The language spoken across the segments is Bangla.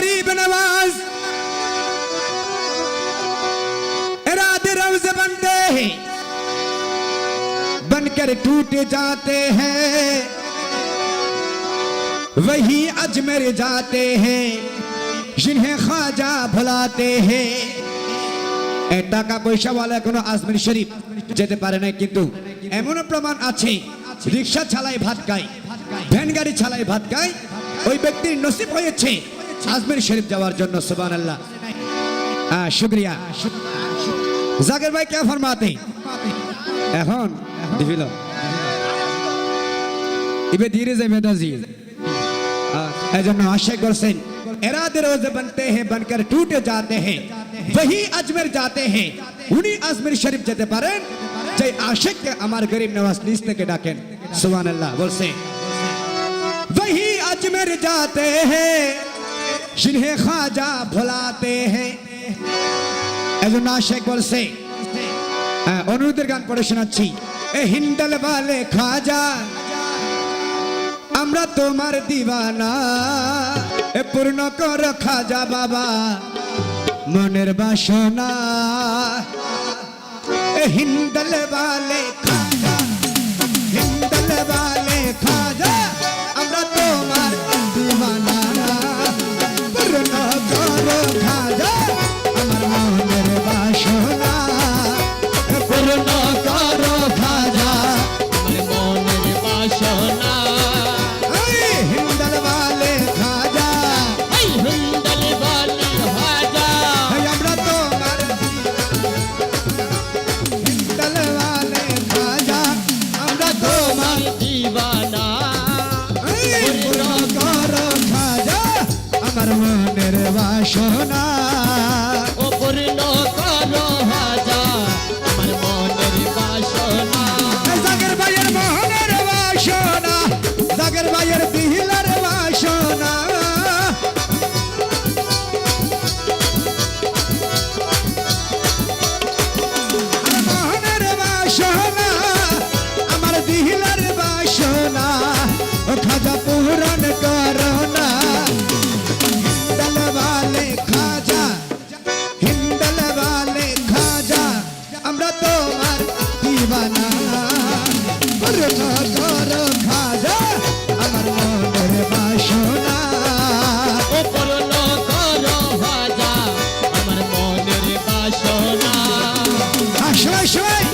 गरीब नवाज इरादे रोज़ बनते हैं बनकर टूट जाते हैं वही अजमेर जाते हैं जिन्हें ख्वाजा भुलाते हैं টাকা পয়সা वाला কোনো আজমির শরীফ যেতে পারে না কিন্তু এমন প্রমাণ আছে রিকশা চালায় ভাত খায় ভ্যান গাড়ি চালায় ভাত খায় ওই ব্যক্তির নসিব হয়েছে আজমির শরীফ যাওয়ার জন্য সুবহানাল্লাহ শুকরিয়া জাকির ভাই क्या फरमाते এখন দিবিল ইবে ধীরে যাবে দাজি এজন্য আশা করছেন इरादे रोज़ बनते हैं बनकर टूट जाते हैं वही अजमेर जाते हैं उन्हीं अजमेर शरीफ যেতে পারেন যে আশিক আমার গরিব নওয়াজ নিজ থেকে ডাকেন সুবহানাল্লাহ বলছে वही अजमेर जाते हैं जिन्हें ख्वाजा भुलाते हैं এজন্য আশিক বলছে অনুরোধের গান পড়ে শোনাচ্ছি এ হিন্দাল वाले ख्वाजा আমরা তোমার দিওয়ানা এ পূর্ণ কর খাজা বাবা মনের বাসনা এ হিন্দাল वाले খাজা হিন্দাল वाले খাজা আমরা তোমার দিওয়ানা পূর্ণ কর খাজা আমার মনের বাসনা পূর্ণ কর খাজা আমার মনের বাসনা মনের বাসনা ও পূর্ণ করো হাজা আমার মনের বাসনা জাগের ভাইয়ের মনের বাসনা জাগের ভাইয়ের দিলের বাসনা মনের বাসনা আমার দিলের বাসনা ও খাজা পূরণ করো না আমরা তোমার দিওয়ানা পূর্ণ করো খাজা আমার মনের বাসনা ও পূর্ণ করো খাজা আমার মনের বাসনা আশাই সবাই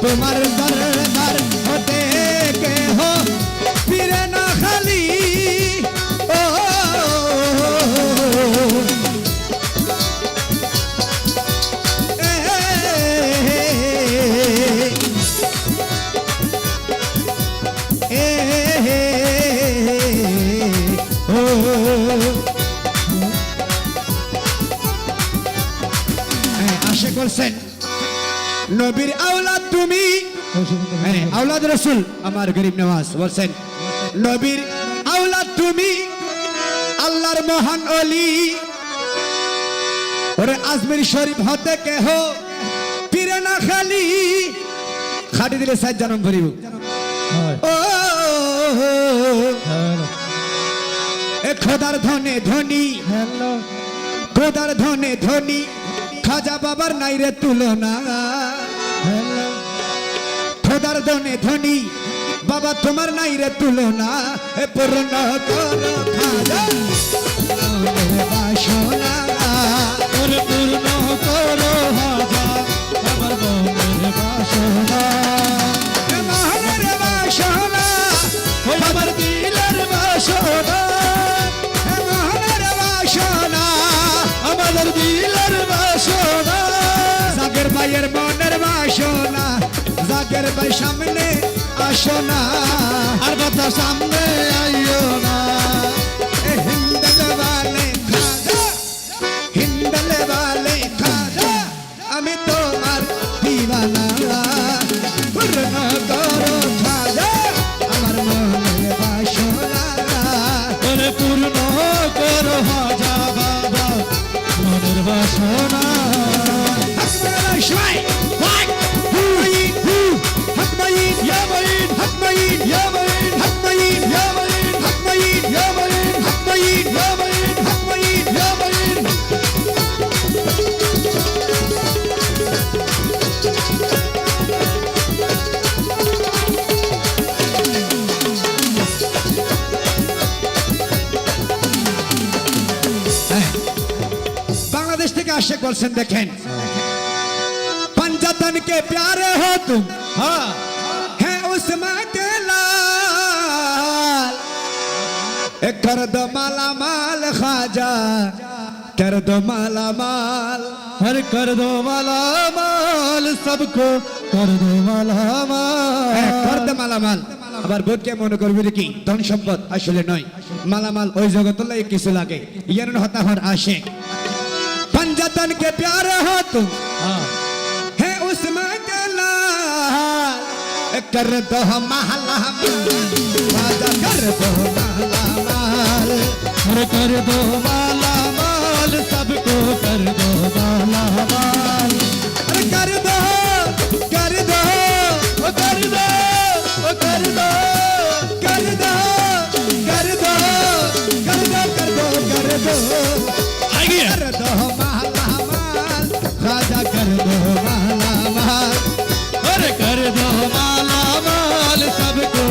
তোমার দরবার হতে কে হো ফিরে না খালি ও আশা করছেন নবীর আওলাদ তুমি আওলাদ রাসূল আমার গরিব নওয়াজ বলছেন নবীর আওলাদ তুমি আল্লাহর মহান ওলি ওরে আজমির শরীফ হতে কেহ ফিরে না খালি খাটি দিলে সাত জনম ভরিব ও এ খোদার ধনে ধনী খোদার ধনে ধনী খাজা বাবার নাই রে তুলনা খোদার ধনে ধনী বাবা তোমার নাই রে তুলনা এ পূর্ণ করো খাজা মনের বাসনা পূর্ণ করো হাজা আমার মনের বাসনা মনের বাসনা আমার দিলের বাসনা মনের বাসনা আমাদের দিলের বাসনা জাগের ভাইয়ের মনের বাসনা আশেকের ভাই সামনে আসো না, আর বাতা সামনে আইও না। হিন্দল वाले খাজা, হিন্দল वाले খাজা, আমি তোমার দিওয়ানা, পূর্ণ করো খাজা আমার মনের বাসনা। ওরে পূর্ণ করো খাজা বাবা মনের বাসনা। হাকমাইন শোয় ওয়াক হুই হু, হাকমাইন ইয়া মাইন, হাকমাইন ইয়া মাইন, হাকমাইন ইয়া মাইন, হাকমাইন ইয়া মাইন, হাকমাইন ইয়া মাইন, হাকমাইন ইয়া মাইন। बांग्लादेश থেকে আশেক বলছেন দেখেন, पंजातन के प्यारे हो तुम, হ্যাঁ है उस्मा के लाल, एक कर दो माला माल खाजा, कर दो माला माल। हर कर दो माला माल सबको कर दो माला कर माल। दो माला माल। আবার বোধকে মনে করবি কি ধন সম্পদ আসলে নয়, মালামাল ওই জগতলাই কিছু লাগে। ইয়ার হতাহর আশেক, पंजातन के प्यारे हो तुम, হ্যাঁ है उसमें के लाल, कर दो महला राजा, कर दो महला माल। हर कर दो माला माल सबको कर दो माला माल। अरे कर दो, कर दो, ओ कर दो ओ कर दो कर दो, कर दो, कर दो, कर दो, कर दो, आइए कर दो महला माल राजा, कर दो महला माल। अरे कर दो माला माल सबको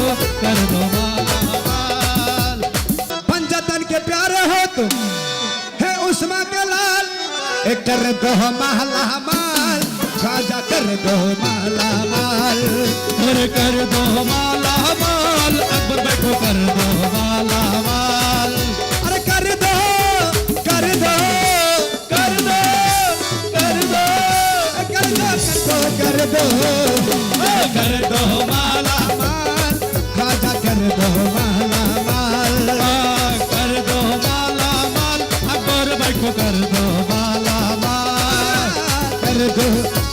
कर दो माला माल। पंजातन के प्यारे हो तुम, है उस्मा के लाल, एक कर दो महला माल राजा, कर दो महला माल। अरे कर दो माला माल अकबर भाई को कर दो माला माल। अरे कर दो, कर दो, कर दो कर दो कर दो, कर दो, कर दो माला माल राजा, कर दो महला माल। कर दो माला माल अकबर भाई को कर दो माला माल। कर दो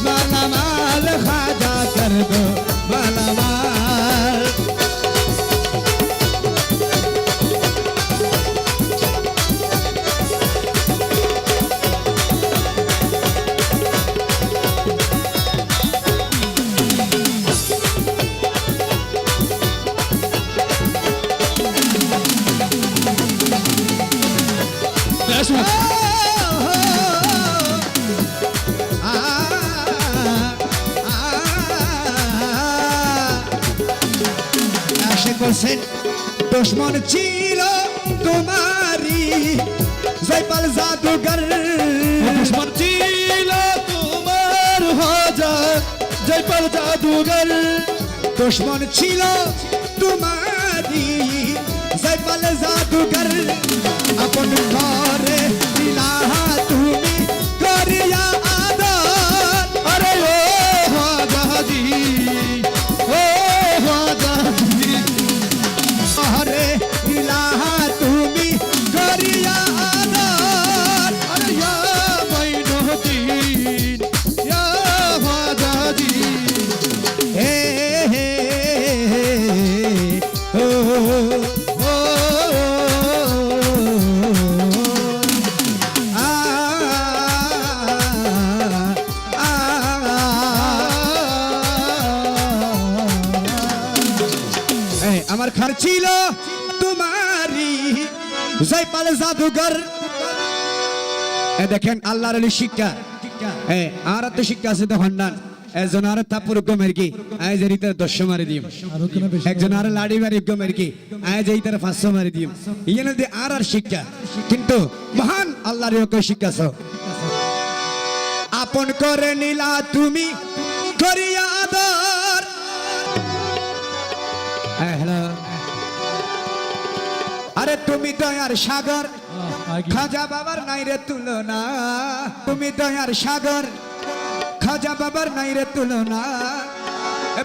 माला माल खाजा, कर दो माला माल। বলছেন দুশ্মন ছিল তোমারি জয়পাল জাদুঘর, दुश्मन चिलो तुम्हार खाजा जयपाल जादूगर। দুশ্মন ছিল তোমারি জয়পাল জাদুঘর, আপন ঘরে দিলাহা তুমি করিয়া আদর। अरे ओ खाजा जी ओ खाजा जी ঘরে দিলাহা তুমি করিয়া আদর। अरे या मोइनुद्दीन या खाजा जी। হে হে ও ओ আ আমার ঘর ছিল তোমারি জয়পাল জাদুঘর। দেখেন আল্লাহর আলী শিক্ষা, আর তো শিক্ষা আছে তো হন্ডান একজন আর তাপুর গমের কি আজ এই তার 10 মারি দিম, একজন আর লাড়ি মারি গমের কি আজ এই তার 500 মারি দিম। ইয়ে নদী আর শিক্ষা, কিন্তু মহান আল্লাহর ওকে শিক্ষা আছে। আপন করে নিলা তুমি করিয়া আদর। হ্যালো, আরে তুমি দয়ার সাগর, খাজা বাবার নাই রে তুলনা। তুমি দয়ার সাগর, খাজা বাবার নাই রে তুলনা।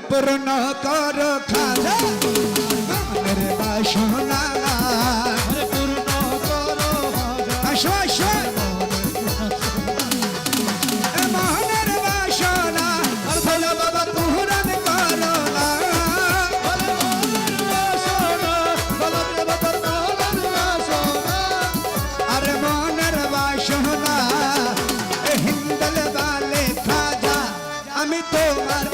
পূর্ণ করো খাজা মনের বাসনা আরে পূর্ণ করো আসো আসো মনের বাসনা বলো বাবা পূরণ করো না আরে মনের বাসনা হিন্দল বালে খাজা আমি তোমার